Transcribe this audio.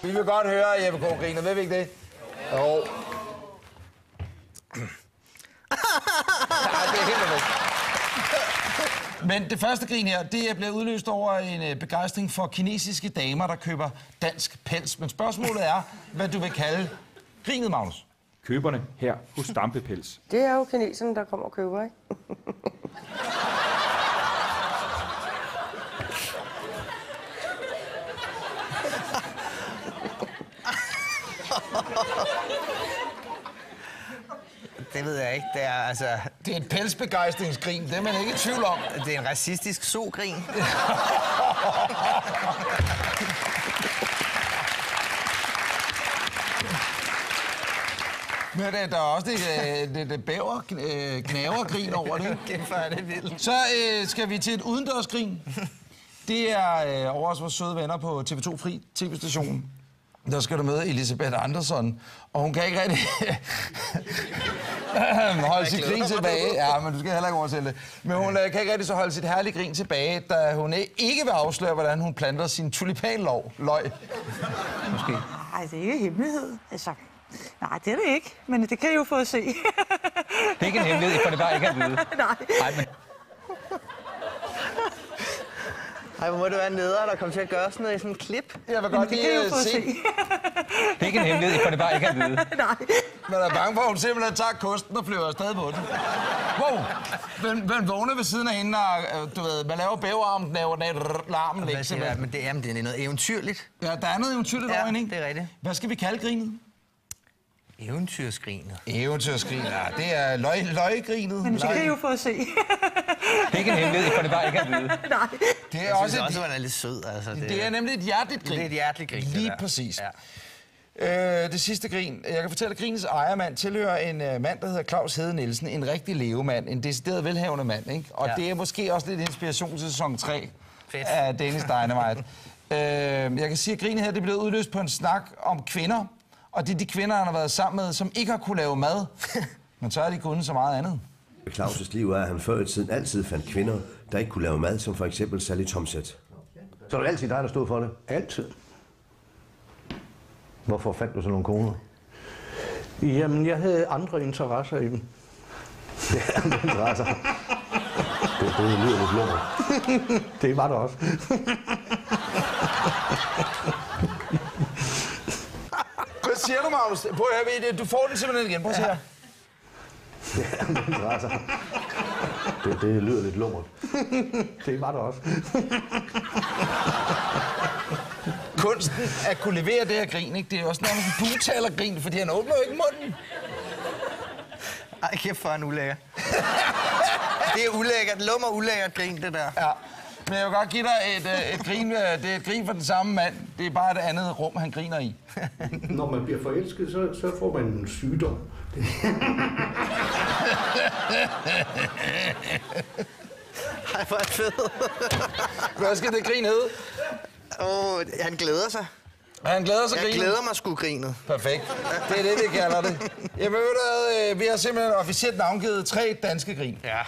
Vi vil godt høre Jeppe K. griner, ved vi ikke det? Jo. Nej, det er helt perfekt. Men det første grin her, det er blevet udløst over en begejstring for kinesiske damer, der køber dansk pels. Men spørgsmålet er, hvad du vil kalde grinet, Magnus. Køberne her hos Dampepels. Det er jo kineserne, der kommer og køber, ikke? Det ved jeg ikke. Det er altså... Det er et pelsbegejstringsgrin, det er man ikke i tvivl om. Det er en racistisk so-grin. Men der er også det bæver-gnaver-grin over det. Kæft, er det vildt. Så skal vi til et udendørsgrin. Det er over vores søde venner på TV2 Fri TV-stationen. Der skal du møde Elisabeth Andersson, og hun kan ikke rigtig holde sit grin tilbage. Ja, men du skal heller ikke oversætte det. Men hun kan ikke rigtig så holde sit herlige grin tilbage, da hun ikke vil afsløre, hvordan hun planter sin tulipanløg. Måske. Nej, det er ikke hemmelighed. Altså, nej, det er det ikke, men det kan I jo få at se. Det er ikke en hemmelighed, for det bare ikke at vide. Nej. Men... Ej, hvor må det være nederen at komme til at gøre sådan noget i sådan en klip. Jeg vil godt lige se. Det er ikke en hemmelighed, for det bare ikke at vide. Nej. Man er bange for, at hun simpelthen tager kosten og flyver afsted på den. Wow! Man vågner ved siden af hende, og du ved, man laver bæverarmen, larmen lægger simpelthen. Men det er noget eventyrligt. Ja, der er noget eventyrligt over hende, ikke? Det er rigtigt. Hvad skal vi kalde grinet? Eventyrskrinet. Eventyrskrinet, ja. Det er løggrinet. Men det kan I jo få at se. Det er ikke en hemmelighed, for det bare ikke at vide. Nej. Det er Jeg også synes også, at man er lidt sød. Altså, det er nemlig et hjerteligt grin. Det er et hjerteligt grin. Lige præcis. Ja. Det sidste grin. Jeg kan fortælle, at grinets ejermand tilhører en mand, der hedder Claus Hede Nielsen. En rigtig levemand. En decideret velhavende mand, ikke? Og det er måske også lidt inspiration til sæson 3 af Danish Dynamite. Jeg kan sige, at grinet her det blev udløst på en snak om kvinder. Og det er de kvinder, han har været sammen med, som ikke har kunne lave mad. Men så er de kunnet så meget andet. Claus' liv er, at han før i tiden altid fandt kvinder, der ikke kunne lave mad, som for eksempel Sally Tomsæt. Så er det altid dig, der stod for det? Altid. Hvorfor fandt du så nogle koner? Jamen, jeg havde andre interesser i dem. Ja, andre interesser. Det lyder lidt lummer. Det var det også. Hvad siger du, Magnus? Prøv at høre, du får den simpelthen igen. Prøv at se her. Ja, andre interesser. Det lyder lidt lummer. Det var det også. Kunsten at kunne levere det her grin, ikke? Det er også nærmest en bugtalergrin, fordi han åbner jo ikke munden. Ej, kæft for en ulækker. Det er ulækkert. Lummer ulækkert grin, det der. Ja. Men jeg vil godt give dig et grin. Det er et grin for den samme mand. Det er bare et andet rum, han griner i. Når man bliver forelsket, så får man en sygdom. Ej, hvor er det fedt. Hvad skal det grin hedde? Han glæder sig. Han glæder sig Jeg grinet. glæder mig sgu grinet. Perfekt. Det er det, vi kalder det. Jamen, vi har simpelthen officielt navngivet 3 danske grin. Ja.